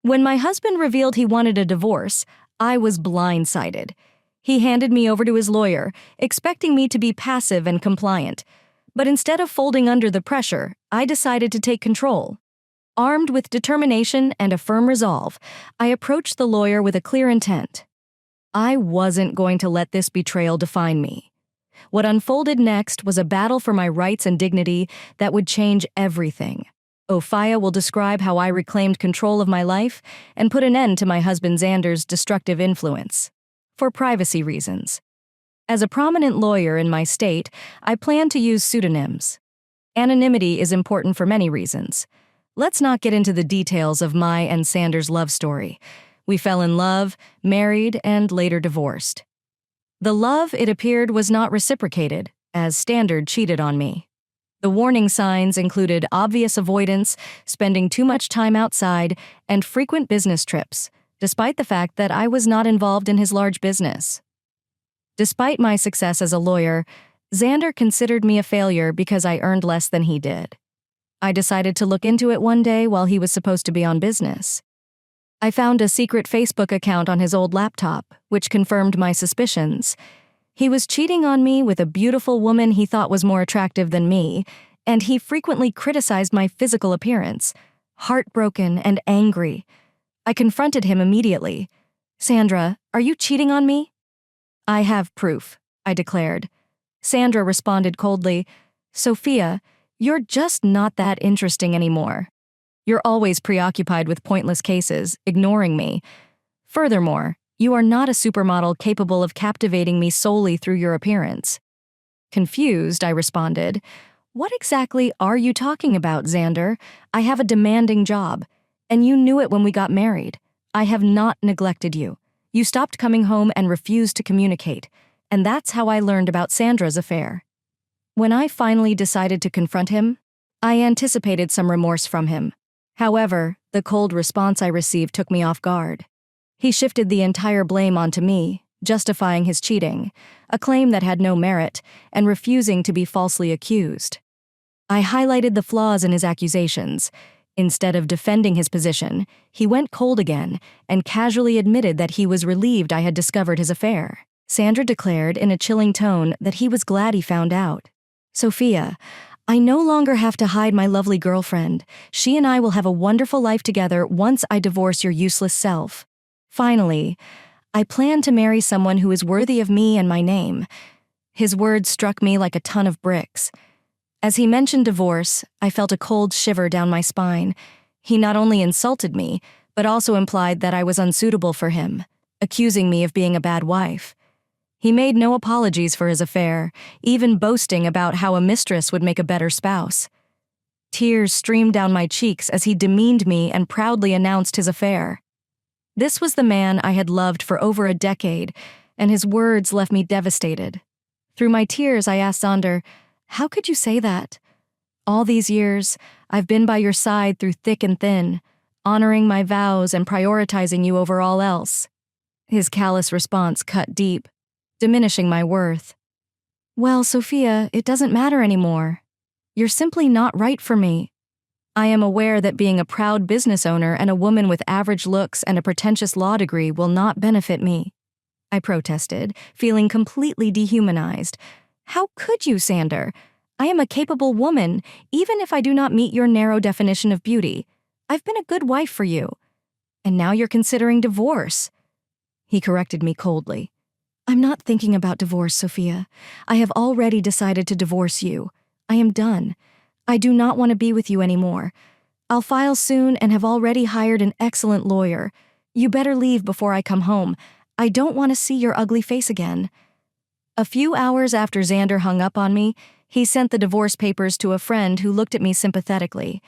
When my husband revealed he wanted a divorce, I was blindsided. He handed me over to his lawyer, expecting me to be passive and compliant. But instead of folding under the pressure, I decided to take control. Armed with determination and a firm resolve, I approached the lawyer with a clear intent. I wasn't going to let this betrayal define me. What unfolded next was a battle for my rights and dignity that would change everything. Ophia will describe how I reclaimed control of my life and put an end to my husband Xander's destructive influence. For privacy reasons. As a prominent lawyer in my state, I plan to use pseudonyms. Anonymity is important for many reasons. Let's not get into the details of my and Xander's love story. We fell in love, married, and later divorced. The love, it appeared, was not reciprocated, as Xander cheated on me. The warning signs included obvious avoidance, spending too much time outside, and frequent business trips, despite the fact that I was not involved in his large business. Despite my success as a lawyer, Xander considered me a failure because I earned less than he did. I decided to look into it one day while he was supposed to be on business. I found a secret Facebook account on his old laptop, which confirmed my suspicions. He was cheating on me with a beautiful woman he thought was more attractive than me, and he frequently criticized my physical appearance. Heartbroken and angry, I confronted him immediately. "Sandra, are you cheating on me?" "I have proof," I declared. Sandra responded coldly, "Sophia, you're just not that interesting anymore. You're always preoccupied with pointless cases, ignoring me. Furthermore, you are not a supermodel capable of captivating me solely through your appearance." Confused, I responded, "What exactly are you talking about, Xander? I have a demanding job, and you knew it when we got married. I have not neglected you. You stopped coming home and refused to communicate, and that's how I learned about Sandra's affair." When I finally decided to confront him, I anticipated some remorse from him. However, the cold response I received took me off guard. He shifted the entire blame onto me, justifying his cheating, a claim that had no merit, and refusing to be falsely accused. I highlighted the flaws in his accusations. Instead of defending his position, he went cold again and casually admitted that he was relieved I had discovered his affair. Sandra declared in a chilling tone that he was glad he found out. "Sophia, I no longer have to hide my lovely girlfriend. She and I will have a wonderful life together once I divorce your useless self. Finally, I plan to marry someone who is worthy of me and my name." His words struck me like a ton of bricks. As he mentioned divorce, I felt a cold shiver down my spine. He not only insulted me, but also implied that I was unsuitable for him, accusing me of being a bad wife. He made no apologies for his affair, even boasting about how a mistress would make a better spouse. Tears streamed down my cheeks as he demeaned me and proudly announced his affair. This was the man I had loved for over a decade, and his words left me devastated. Through my tears, I asked Xander, "How could you say that? All these years, I've been by your side through thick and thin, honoring my vows and prioritizing you over all else." His callous response cut deep, diminishing my worth. "Well, Sophia, it doesn't matter anymore. You're simply not right for me. I am aware that being a proud business owner and a woman with average looks and a pretentious law degree will not benefit me," I protested, feeling completely dehumanized. "How could you, Xander? I am a capable woman, even if I do not meet your narrow definition of beauty. I've been a good wife for you. And now you're considering divorce." He corrected me coldly. "I'm not thinking about divorce, Sophia. I have already decided to divorce you. I am done. I do not want to be with you anymore. I'll file soon and have already hired an excellent lawyer. You better leave before I come home. I don't want to see your ugly face again." A few hours after Xander hung up on me, he sent the divorce papers to a friend who looked at me sympathetically.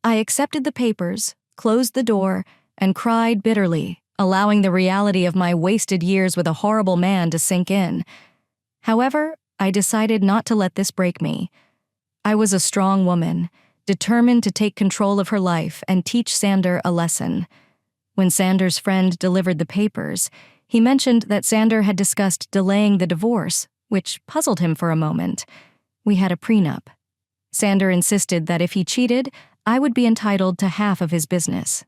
I accepted the papers, closed the door, and cried bitterly, allowing the reality of my wasted years with a horrible man to sink in. However, I decided not to let this break me. I was a strong woman, determined to take control of her life and teach Xander a lesson. When Xander's friend delivered the papers, he mentioned that Xander had discussed delaying the divorce, which puzzled him for a moment. We had a prenup. Xander insisted that if he cheated, I would be entitled to half of his business.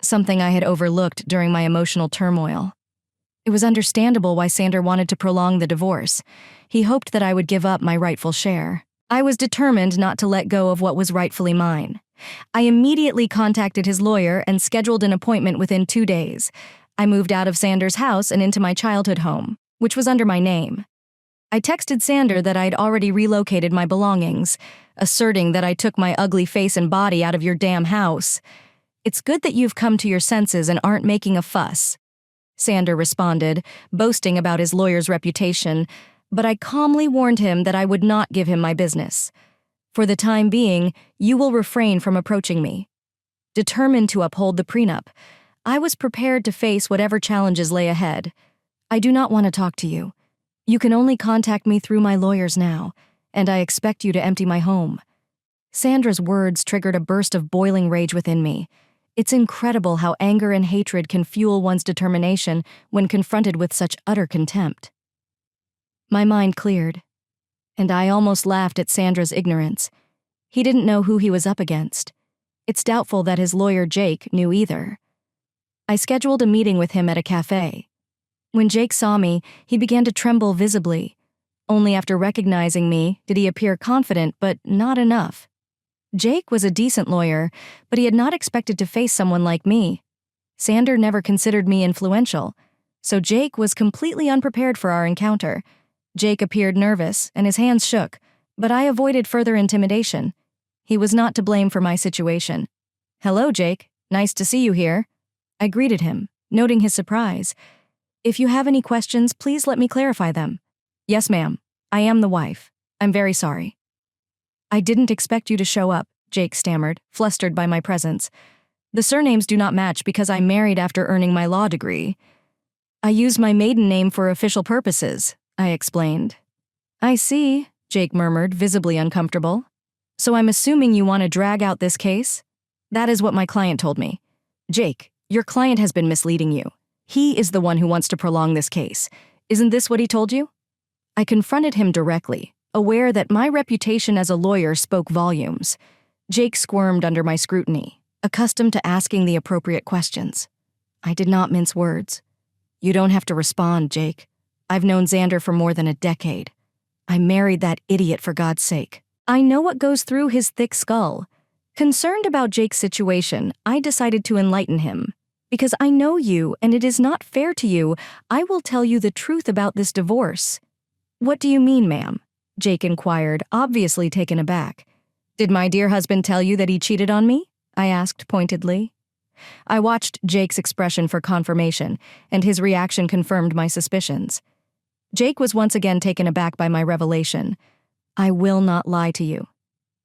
something I had overlooked during my emotional turmoil. It was understandable why Sander wanted to prolong the divorce. He hoped that I would give up my rightful share. I was determined not to let go of what was rightfully mine. I immediately contacted his lawyer and scheduled an appointment within 2 days. I moved out of Sander's house and into my childhood home, which was under my name. I texted Sander that I'd already relocated my belongings, asserting that I took my ugly face and body out of your damn house. "It's good that you've come to your senses and aren't making a fuss," Sander responded, boasting about his lawyer's reputation, but I calmly warned him that I would not give him my business. "For the time being, you will refrain from approaching me." Determined to uphold the prenup, I was prepared to face whatever challenges lay ahead. "I do not want to talk to you. You can only contact me through my lawyers now, and I expect you to empty my home." Sandra's words triggered a burst of boiling rage within me. It's incredible how anger and hatred can fuel one's determination when confronted with such utter contempt. My mind cleared, and I almost laughed at Sandra's ignorance. He didn't know who he was up against. It's doubtful that his lawyer Jake knew either. I scheduled a meeting with him at a cafe. When Jake saw me, he began to tremble visibly. Only after recognizing me did he appear confident, but not enough. Jake was a decent lawyer, but he had not expected to face someone like me. Sander never considered me influential, so Jake was completely unprepared for our encounter. Jake appeared nervous, and his hands shook, but I avoided further intimidation. He was not to blame for my situation. "Hello, Jake. Nice to see you here." I greeted him, noting his surprise. "If you have any questions, please let me clarify them." "Yes, ma'am. I am the wife. I'm very sorry." "I didn't expect you to show up," Jake stammered, flustered by my presence. "The surnames do not match because I married after earning my law degree. I used my maiden name for official purposes," I explained. "I see," Jake murmured, visibly uncomfortable. "So I'm assuming you want to drag out this case?" "That is what my client told me." "Jake, your client has been misleading you. He is the one who wants to prolong this case. Isn't this what he told you?" I confronted him directly, aware that my reputation as a lawyer spoke volumes. Jake squirmed under my scrutiny, accustomed to asking the appropriate questions. I did not mince words. "You don't have to respond, Jake. I've known Xander for more than a decade. I married that idiot for God's sake. I know what goes through his thick skull." Concerned about Jake's situation, I decided to enlighten him. "Because I know you and it is not fair to you, I will tell you the truth about this divorce." "What do you mean, ma'am?" Jake inquired, obviously taken aback. "Did my dear husband tell you that he cheated on me?" I asked pointedly. I watched Jake's expression for confirmation, and his reaction confirmed my suspicions. Jake was once again taken aback by my revelation. "I will not lie to you.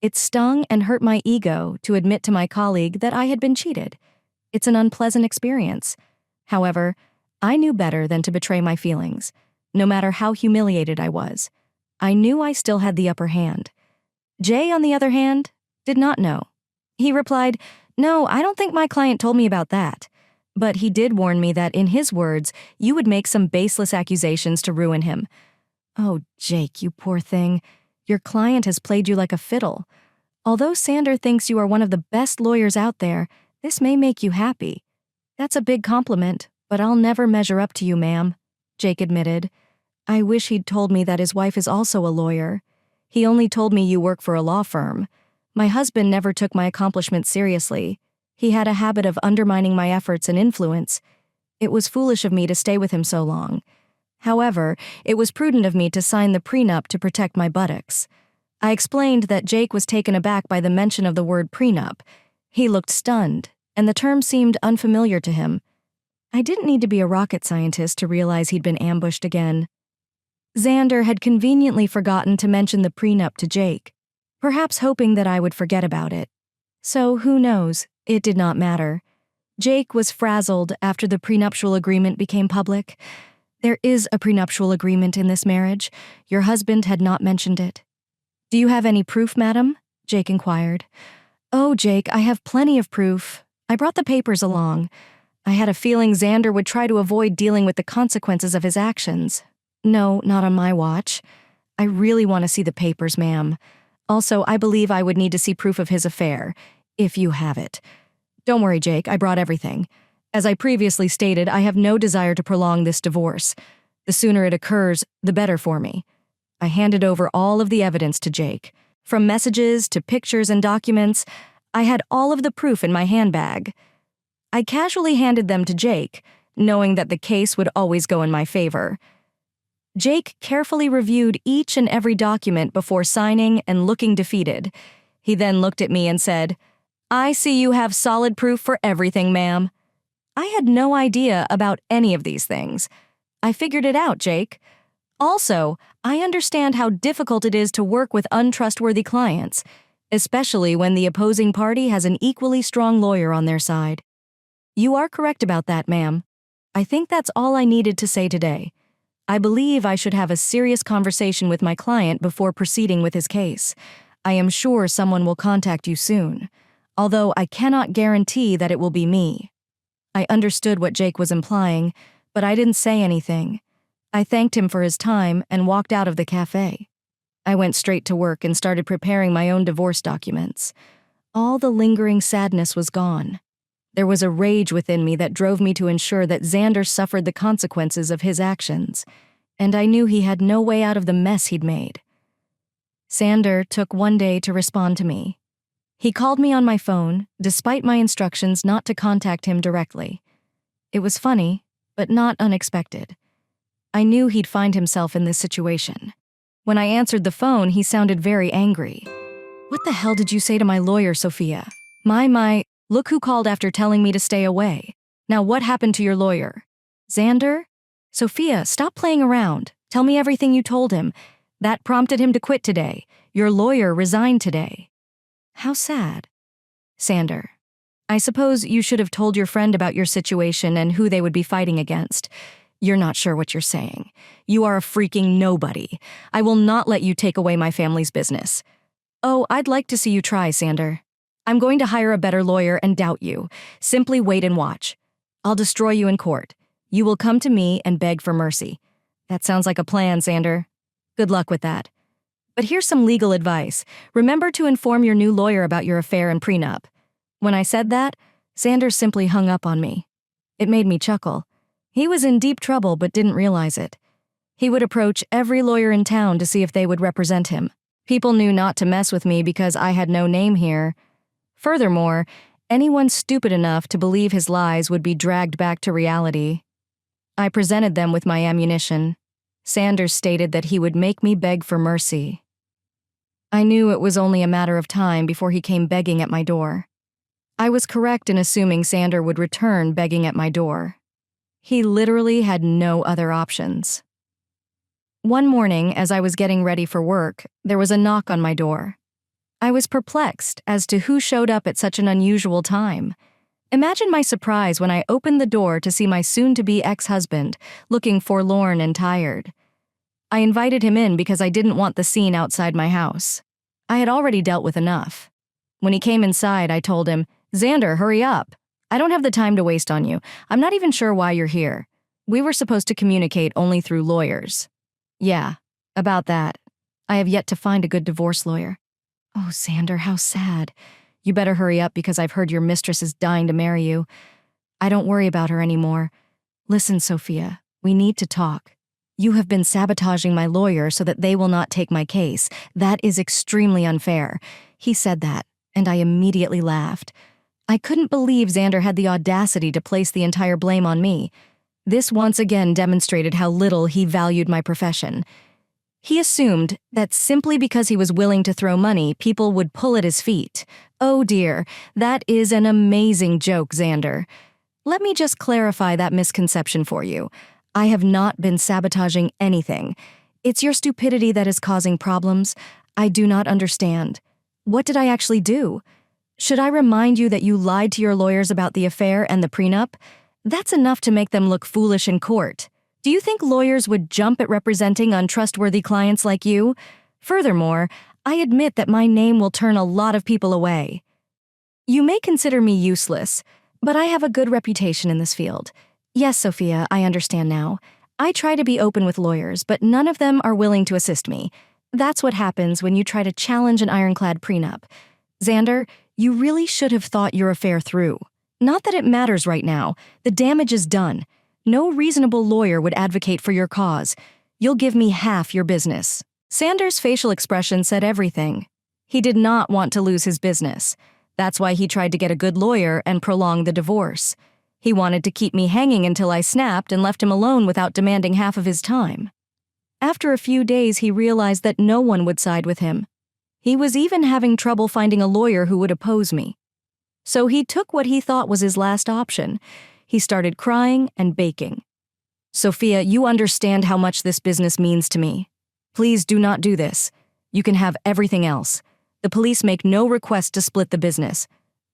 It stung and hurt my ego to admit to my colleague that I had been cheated. It's an unpleasant experience. However, I knew better than to betray my feelings, no matter how humiliated I was. I knew I still had the upper hand. Jay, on the other hand, did not know. He replied, "No, I don't think my client told me about that." But he did warn me that, in his words, you would make some baseless accusations to ruin him. "Oh, Jake, you poor thing. Your client has played you like a fiddle. Although Sander thinks you are one of the best lawyers out there, this may make you happy." "That's a big compliment, but I'll never measure up to you, ma'am," Jake admitted. "I wish he'd told me that his wife is also a lawyer. He only told me you work for a law firm. My husband never took my accomplishments seriously. He had a habit of undermining my efforts and influence. It was foolish of me to stay with him so long. However, it was prudent of me to sign the prenup to protect my buttocks." I explained that Jake was taken aback by the mention of the word prenup. He looked stunned, and the term seemed unfamiliar to him. I didn't need to be a rocket scientist to realize he'd been ambushed again. Xander had conveniently forgotten to mention the prenup to Jake, perhaps hoping that I would forget about it. So who knows, it did not matter. Jake was frazzled after the prenuptial agreement became public. "There is a prenuptial agreement in this marriage. Your husband had not mentioned it." "Do you have any proof, madam?" Jake inquired. "Oh, Jake, I have plenty of proof. I brought the papers along. I had a feeling Xander would try to avoid dealing with the consequences of his actions. No, not on my watch. I really want to see the papers, ma'am. Also, I believe I would need to see proof of his affair, if you have it. Don't worry, Jake, I brought everything. As I previously stated, I have no desire to prolong this divorce. The sooner it occurs, the better for me. I handed over all of the evidence to Jake. From messages to pictures and documents, I had all of the proof in my handbag. I casually handed them to Jake, knowing that the case would always go in my favor. Jake carefully reviewed each and every document before signing and looking defeated. He then looked at me and said, "I see you have solid proof for everything, ma'am." I had no idea about any of these things. I figured it out, Jake. Also, I understand how difficult it is to work with untrustworthy clients, especially when the opposing party has an equally strong lawyer on their side. You are correct about that, ma'am. I think that's all I needed to say today. I believe I should have a serious conversation with my client before proceeding with his case. I am sure someone will contact you soon, although I cannot guarantee that it will be me. I understood what Jake was implying, but I didn't say anything. I thanked him for his time and walked out of the cafe. I went straight to work and started preparing my own divorce documents. All the lingering sadness was gone. There was a rage within me that drove me to ensure that Xander suffered the consequences of his actions, and I knew he had no way out of the mess he'd made. Xander took one day to respond to me. He called me on my phone, despite my instructions not to contact him directly. It was funny, but not unexpected. I knew he'd find himself in this situation. When I answered the phone, he sounded very angry. "What the hell did you say to my lawyer, Sophia? Look who called after telling me to stay away. Now what happened to your lawyer?" "Xander? Sophia, stop playing around. Tell me everything you told him. That prompted him to quit today. Your lawyer resigned today." "How sad." "Xander, I suppose you should have told your friend about your situation and who they would be fighting against. You're not sure what you're saying. You are a freaking nobody. I will not let you take away my family's business." "Oh, I'd like to see you try, Xander. I'm going to hire a better lawyer and doubt you. Simply wait and watch. I'll destroy you in court. You will come to me and beg for mercy." "That sounds like a plan, Xander. Good luck with that. But here's some legal advice. Remember to inform your new lawyer about your affair and prenup." When I said that, Xander simply hung up on me. It made me chuckle. He was in deep trouble but didn't realize it. He would approach every lawyer in town to see if they would represent him. People knew not to mess with me because I had no name here. Furthermore, anyone stupid enough to believe his lies would be dragged back to reality. I presented them with my ammunition. Sanders stated that he would make me beg for mercy. I knew it was only a matter of time before he came begging at my door. I was correct in assuming Sander would return begging at my door. He literally had no other options. One morning, as I was getting ready for work, there was a knock on my door. I was perplexed as to who showed up at such an unusual time. Imagine my surprise when I opened the door to see my soon-to-be ex-husband, looking forlorn and tired. I invited him in because I didn't want the scene outside my house. I had already dealt with enough. When he came inside, I told him, "Xander, hurry up. I don't have the time to waste on you. I'm not even sure why you're here. We were supposed to communicate only through lawyers." "Yeah, about that. I have yet to find a good divorce lawyer." "Oh, Xander, how sad. You better hurry up because I've heard your mistress is dying to marry you. I don't worry about her anymore. Listen, Sophia, we need to talk. You have been sabotaging my lawyer so that they will not take my case. That is extremely unfair." He said that, and I immediately laughed. I couldn't believe Xander had the audacity to place the entire blame on me. This once again demonstrated how little he valued my profession. He assumed that simply because he was willing to throw money, people would pull at his feet. Oh dear, that is an amazing joke, Xander. Let me just clarify that misconception for you. I have not been sabotaging anything. It's your stupidity that is causing problems. I do not understand. What did I actually do? Should I remind you that you lied to your lawyers about the affair and the prenup? That's enough to make them look foolish in court. Do you think lawyers would jump at representing untrustworthy clients like you? Furthermore, I admit that my name will turn a lot of people away. You may consider me useless, but I have a good reputation in this field. Yes, Sophia, I understand now. I try to be open with lawyers, but none of them are willing to assist me. That's what happens when you try to challenge an ironclad prenup. Xander, you really should have thought your affair through. Not that it matters right now. The damage is done. No reasonable lawyer would advocate for your cause. You'll give me half your business." Sandor's facial expression said everything. He did not want to lose his business. That's why he tried to get a good lawyer and prolong the divorce. He wanted to keep me hanging until I snapped and left him alone without demanding half of his time. After a few days, he realized that no one would side with him. He was even having trouble finding a lawyer who would oppose me. So he took what he thought was his last option. He started crying and baking. "Sophia, you understand how much this business means to me. Please do not do this. You can have everything else. The police make no request to split the business."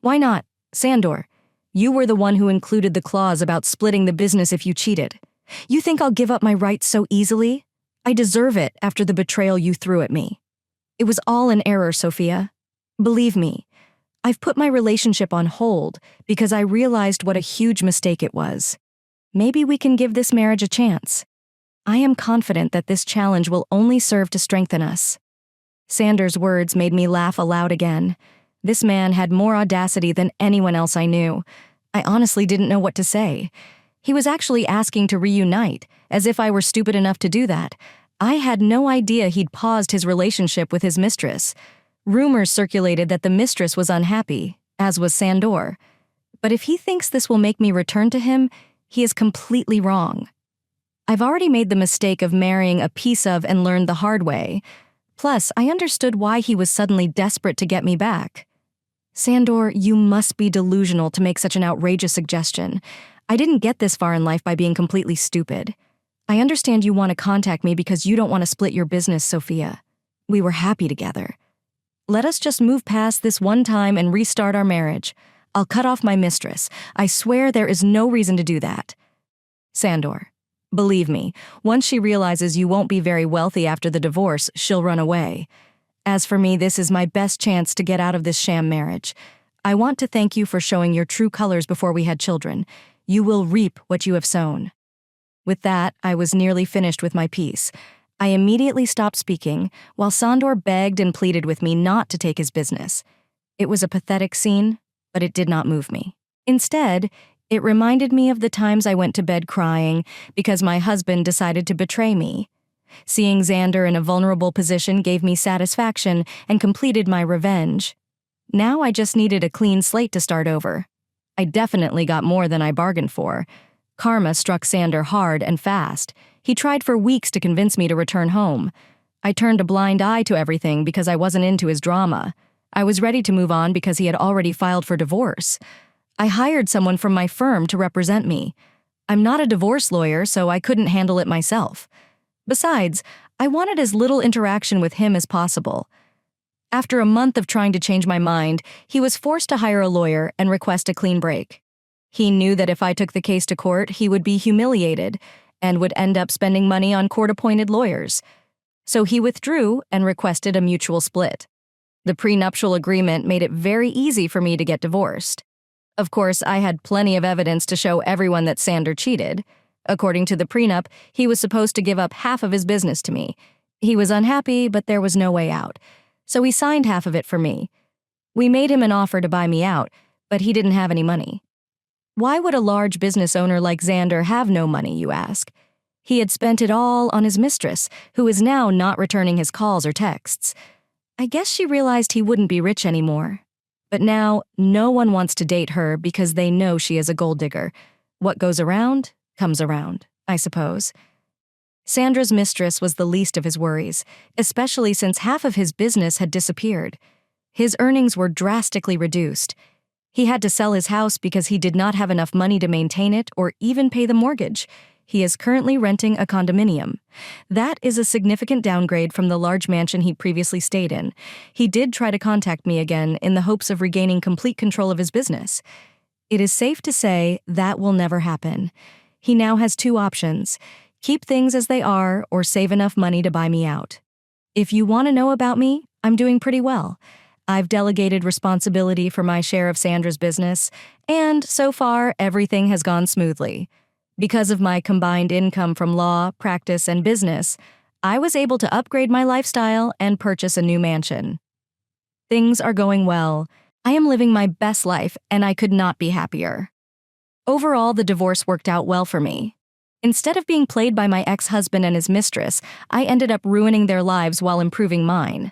"Why not? Sandor, you were the one who included the clause about splitting the business if you cheated. You think I'll give up my rights so easily? I deserve it after the betrayal you threw at me. It was all an error, Sophia. Believe me, I've put my relationship on hold because I realized what a huge mistake it was. Maybe we can give this marriage a chance. I am confident that this challenge will only serve to strengthen us." Sandor's words made me laugh aloud again. This man had more audacity than anyone else I knew. I honestly didn't know what to say. He was actually asking to reunite, as if I were stupid enough to do that. I had no idea he'd paused his relationship with his mistress. Rumors circulated that the mistress was unhappy, as was Sandor. But if he thinks this will make me return to him, he is completely wrong. I've already made the mistake of marrying a piece of and learned the hard way. Plus, I understood why he was suddenly desperate to get me back. "Sandor, you must be delusional to make such an outrageous suggestion. I didn't get this far in life by being completely stupid. I understand you want to contact me because you don't want to split your business, Sophia. We were happy together. Let us just move past this one time and restart our marriage. I'll cut off my mistress. I swear there is no reason to do that." "Sandor, believe me, once she realizes you won't be very wealthy after the divorce, she'll run away. As for me, this is my best chance to get out of this sham marriage. I want to thank you for showing your true colors before we had children. You will reap what you have sown." With that, I was nearly finished with my piece. I immediately stopped speaking, while Sandor begged and pleaded with me not to take his business. It was a pathetic scene, but it did not move me. Instead, it reminded me of the times I went to bed crying because my husband decided to betray me. Seeing Xander in a vulnerable position gave me satisfaction and completed my revenge. Now I just needed a clean slate to start over. I definitely got more than I bargained for. Karma struck Xander hard and fast. He tried for weeks to convince me to return home. I turned a blind eye to everything because I wasn't into his drama. I was ready to move on because he had already filed for divorce. I hired someone from my firm to represent me. I'm not a divorce lawyer, so I couldn't handle it myself. Besides, I wanted as little interaction with him as possible. After a month of trying to change my mind, he was forced to hire a lawyer and request a clean break. He knew that if I took the case to court, he would be humiliated and would end up spending money on court-appointed lawyers. So he withdrew and requested a mutual split. The prenuptial agreement made it very easy for me to get divorced. Of course, I had plenty of evidence to show everyone that Xander cheated. According to the prenup, he was supposed to give up half of his business to me. He was unhappy, but there was no way out. So he signed half of it for me. We made him an offer to buy me out, but he didn't have any money. Why would a large business owner like Xander have no money, you ask? He had spent it all on his mistress, who is now not returning his calls or texts. I guess she realized he wouldn't be rich anymore. But now, no one wants to date her because they know she is a gold digger. What goes around comes around, I suppose. Sandra's mistress was the least of his worries, especially since half of his business had disappeared. His earnings were drastically reduced. He had to sell his house because he did not have enough money to maintain it or even pay the mortgage. He is currently renting a condominium. That is a significant downgrade from the large mansion he previously stayed in. He did try to contact me again in the hopes of regaining complete control of his business. It is safe to say that will never happen. He now has two options: keep things as they are or save enough money to buy me out. If you want to know about me, I'm doing pretty well. I've delegated responsibility for my share of Sandra's business, and so far, everything has gone smoothly. Because of my combined income from law, practice, and business, I was able to upgrade my lifestyle and purchase a new mansion. Things are going well. I am living my best life, and I could not be happier. Overall, the divorce worked out well for me. Instead of being played by my ex-husband and his mistress, I ended up ruining their lives while improving mine.